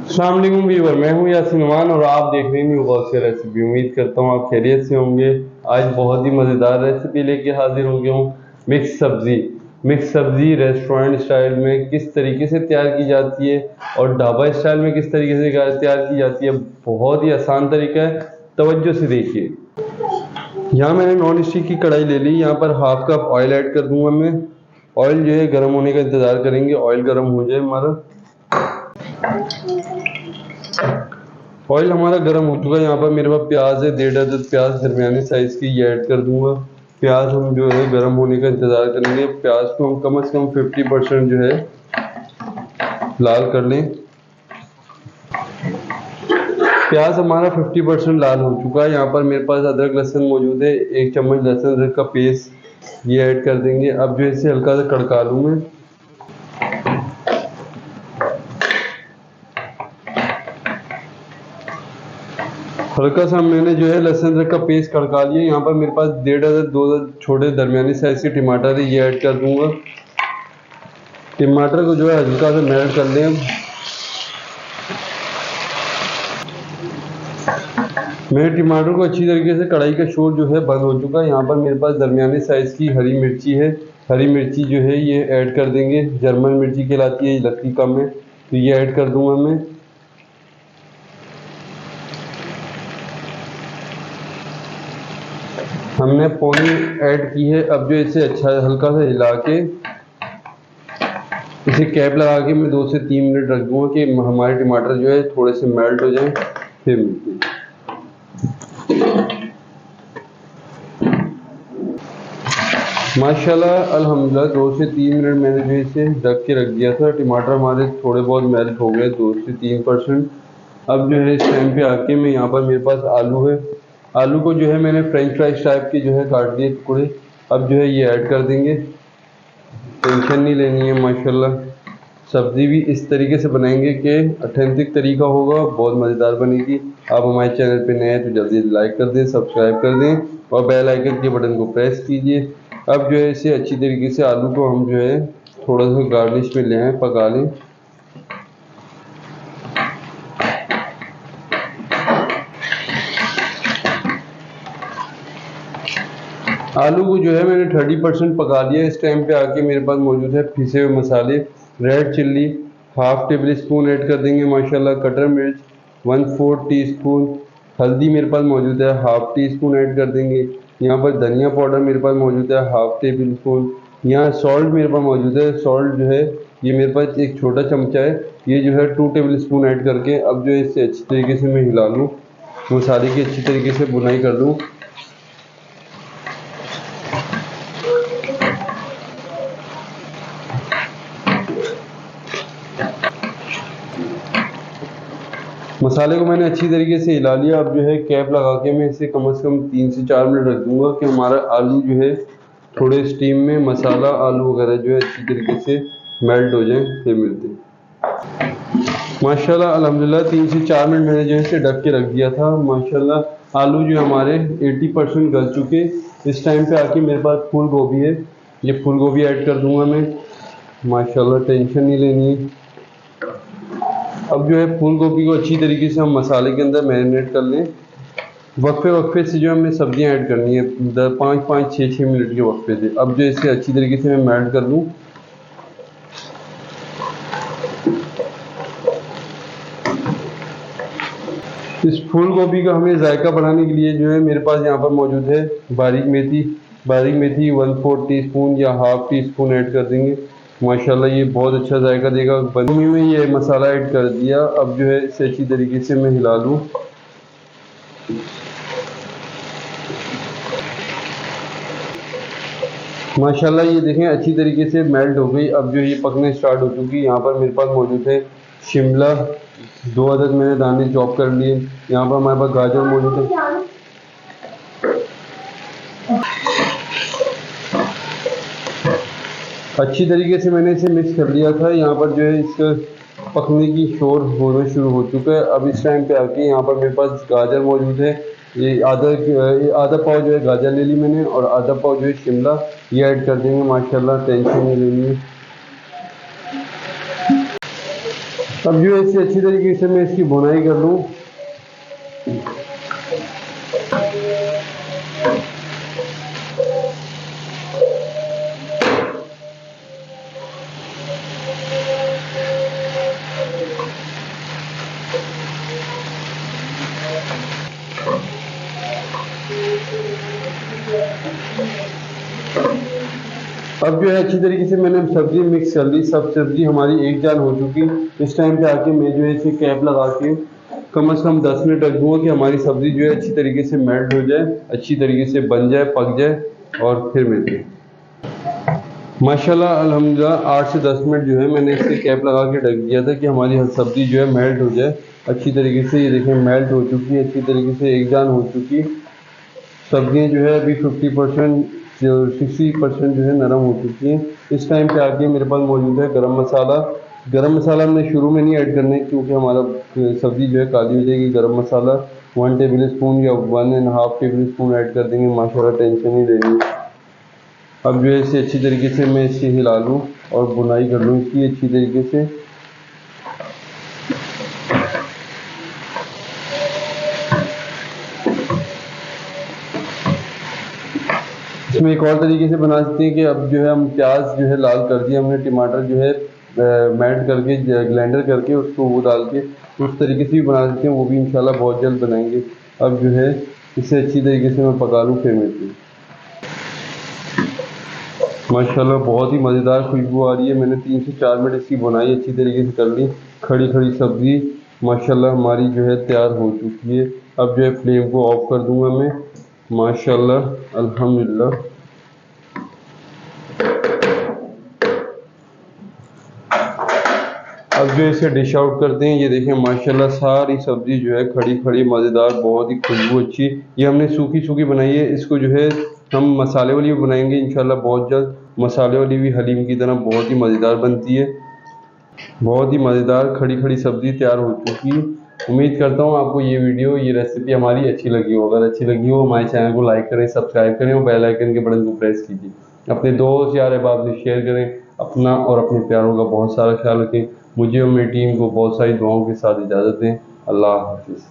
अस्सलाम वालेकुम व्यूअर, मैं हूं यासीन नुमान और आप देख रहे हैं न्यू बॉक्स से रेसिपी। उम्मीद करता हूं आप खैरियत से होंगे। आज बहुत ही मज़ेदार रेसिपी लेके हाजिर हो गया हूं। मिक्स सब्ज़ी रेस्टोरेंट स्टाइल में किस तरीके से तैयार की जाती है और ढाबा स्टाइल में किस तरीके से तैयार की जाती है, बहुत ही आसान तरीका है। तवज्जो से देखिए। यहाँ मैंने नॉन स्टिक की कढ़ाई ले ली। यहाँ पर हाफ कप ऑयल ऐड कर दूंगा मैं। ऑयल जो है गर्म होने का इंतज़ार करेंगे, ऑयल गर्म हो जाए हमारा। ऑयल हमारा गर्म हो चुका है। यहाँ पर मेरे पास प्याज है, 1.5 अदद प्याज दरमियाने साइज की, ये ऐड कर दूंगा। प्याज हम जो है गर्म होने का इंतज़ार करेंगे। प्याज को हम कम से कम 50% जो है लाल कर लें। प्याज हमारा 50% लाल हो चुका है। यहाँ पर मेरे पास अदरक लहसुन मौजूद है, 1 चम्मच लहसुन अदरक का पेस्ट ये ऐड कर देंगे। अब जो इसे हल्का सा कड़का लूँ मैं। हल्का सा मैंने जो है लहसुन अदरक का पेस्ट कड़का लिया। यहाँ पर मेरे पास 1.5 अदद 2 अदद छोटे दरमियानी साइज के टमाटर है, ये ऐड कर दूंगा। टमाटर को जो है हल्का सा मेल्ट कर लें। मेरे टमाटर को अच्छी तरीके से कढ़ाई का शोर जो है बंद हो चुका है। यहाँ पर मेरे पास दरमियाने साइज की हरी मिर्ची है। हरी मिर्ची जो है ये ऐड कर देंगे। जर्मन मिर्ची कहलाती है, ये लगती कम है, तो ये ऐड कर दूंगा मैं। हमने पौनी ऐड की है। अब जो इसे अच्छा हल्का सा हिला के इसे कैप लगा के मैं 2 से 3 मिनट रख दूंगा कि हमारे टमाटर जो है थोड़े से मेल्ट हो जाएं, फिर मिलते हैं। माशाल्लाह अल्हम्दुलिल्लाह 2 से 3 मिनट मैंने जो इसे ढक के रख दिया था। टमाटर हमारे थोड़े बहुत मेल्ट हो गए 2 से 3%। अब जो है इस टाइम पे आके मैं यहाँ पर मेरे पास आलू है। आलू को जो है मैंने फ्रेंच फ्राइज टाइप के जो है काट दिए टुकड़े। अब जो है ये ऐड कर देंगे। टेंशन नहीं लेनी है। माशाल्लाह सब्ज़ी भी इस तरीके से बनाएंगे कि ऑथेंटिक तरीका होगा, बहुत मज़ेदार बनेगी। आप हमारे चैनल पे नए हैं तो जल्दी लाइक कर दें, सब्सक्राइब कर दें और बेल आइकन के बटन को प्रेस कीजिए। अब जो है इसे अच्छी तरीके से आलू को हम जो है थोड़ा सा गार्निश में ले आएँ, पका लें। आलू को जो है मैंने 30% पका लिया। इस टाइम पे आके मेरे पास मौजूद है पिसे हुए मसाले। Red chilli half table spoon add कर देंगे माशाल्लाह। कटर मिर्च 1/4 टीस्पून। हल्दी मेरे पास मौजूद है, हाफ टी स्पून ऐड कर देंगे। यहाँ पर धनिया पाउडर मेरे पास मौजूद है, हाफ टेबल स्पून। यहाँ सॉल्ट मेरे पास मौजूद है। सॉल्ट जो है ये मेरे पास एक छोटा चमचा है, ये जो है 2 टेबल स्पून ऐड करके अब जो है इससे अच्छी तरीके से मैं हिला लूँ, मसाले की अच्छी तरीके से बुनाई कर लूँ। मसाले को मैंने अच्छी तरीके से हिला लिया। अब जो है कैप लगा के मैं इसे कम से कम 3 से 4 मिनट रख दूंगा कि हमारा आलू जो है थोड़े स्टीम में मसाला आलू वगैरह जो है अच्छी तरीके से मेल्ट हो जाए, फिर मिलते हैं। माशाल्लाह अल्हम्दुलिल्लाह 3 से 4 मिनट मैंने जो है इसे ढक के रख दिया था। माशाल्लाह आलू जो हमारे 80% गल चुके। इस टाइम पे आके मेरे पास फूल गोभी है, ये फूल गोभी ऐड कर दूंगा मैं। माशाल्लाह टेंशन नहीं लेनी है। अब जो है फूल गोभी को अच्छी तरीके से हम मसाले के अंदर मैरिनेट कर लें। वक्फे से जो हमें सब्जियां ऐड करनी है 5-5, 6-6 मिनट के वक्फे से। अब जो इसे अच्छी तरीके से मैं मेल्ट कर लूँ। इस फूल गोभी का हमें जायका बढ़ाने के लिए जो है मेरे पास यहाँ पर मौजूद है बारीक मेथी 1/4 टीस्पून या हाफ टी स्पून ऐड कर देंगे। माशाल्लाह ये बहुत अच्छा जायका देगा। बंदी में ये मसाला ऐड कर दिया। अब जो है इसे अच्छी तरीके से मैं हिला लूँ। माशाल्लाह ये देखें अच्छी तरीके से मेल्ट हो गई। अब जो ये पकने स्टार्ट हो चुकी। यहाँ पर मेरे पास मौजूद है शिमला, 2 अदद मैंने दाने चॉप कर लिए। यहाँ पर हमारे पास गाजर मौजूद है। अच्छी तरीके से मैंने इसे मिक्स कर लिया था। यहाँ पर जो है इसका पकने की शोर होना शुरू हो चुका है। अब इस टाइम पे आके यहाँ पर मेरे पास गाजर मौजूद है। ये आधा पाव जो है गाजर ले ली मैंने और आधा पाव जो है शिमला, ये ऐड कर देंगे। माशाल्लाह टेंशन नहीं लेनी है। अब जो है इसे अच्छी तरीके से मैं इसकी भुनाई कर लूँ। अब जो है अच्छी तरीके से मैंने सब्जी मिक्स कर ली, सब सब्जी हमारी एक जान हो चुकी। इस टाइम पे आके मैं जो है इसे कैप लगा के कम से कम 10 मिनट रख दूंगा कि हमारी सब्जी जो है अच्छी तरीके से मेल्ट हो जाए, अच्छी तरीके से बन जाए, पक जाए, और फिर मिलते हैं। माशाल्लाह अल्हम्दुलिल्लाह 8 से 10 मिनट जो है मैंने इसे कैप लगा के ढक दिया था कि हमारी सब्जी जो है मेल्ट हो जाए अच्छी तरीके से। ये देखें मेल्ट हो चुकी है, अच्छी तरीके से एक जान हो चुकी। सब्जियाँ जो है अभी 50% 60% जो है नरम हो चुकी हैं। इस टाइम पे आके मेरे पास मौजूद है गरम मसाला। गरम मसाला हमने शुरू में नहीं ऐड करना है क्योंकि हमारा सब्ज़ी जो है काली हो जाएगी। गरम मसाला 1 टेबल स्पून या 1.5 टेबल स्पून ऐड कर देंगे, माशाल्लाह टेंशन नहीं लेनी। अब जो है इसे अच्छी तरीके से मैं इसे हिला लूँ और बुनाई कर लूँ इसकी अच्छी तरीके से। इसमें एक और तरीके से बना सकते हैं कि अब जो है हम प्याज जो है लाल कर दिया हमने, टमाटर जो है मैट करके ग्राइंडर करके उसको वो डाल के उस तरीके से भी बना सकते हैं, वो भी इंशाल्लाह बहुत जल्द बनाएंगे। अब जो है इसे अच्छी तरीके से मैं पका लूँ फिर मिलती हूँ। माशाल्लाह बहुत ही मज़ेदार खुशबू आ रही है। मैंने 3 से 4 मिनट इसकी बुनाई अच्छी तरीके से कर ली। खड़ी खड़ी सब्ज़ी माशाल्लाह हमारी जो है तैयार हो चुकी है। अब जो है फ्लेम को ऑफ कर दूंगा मैं। माशाल्लाह अल्हम्दुलिल्लाह। अब जो इसे डिश आउट करते हैं। ये देखें माशाल्लाह सारी सब्ज़ी जो है खड़ी खड़ी मज़ेदार, बहुत ही खुशबू अच्छी। ये हमने सूखी सूखी बनाई है, इसको जो है हम मसाले वाली भी बनाएंगे इंशाल्लाह बहुत जल्द। मसाले वाली भी हलीम की तरह बहुत ही मज़ेदार बनती है। बहुत ही मज़ेदार खड़ी खड़ी सब्ज़ी तैयार हो चुकी है। उम्मीद करता हूँ आपको ये वीडियो, ये रेसिपी हमारी अच्छी लगी हो। अगर अच्छी लगी हो हमारे चैनल को लाइक करें, सब्सक्राइब करें और बेल आइकन के बटन को प्रेस कीजिए। अपने दोस्त यार अहबाब से शेयर करें। अपना और अपने प्यारों का बहुत सारा ख्याल रखें। मुझे और मेरी टीम को बहुत सारी दुआओं के साथ इजाज़त दें। अल्लाह हाफिज़।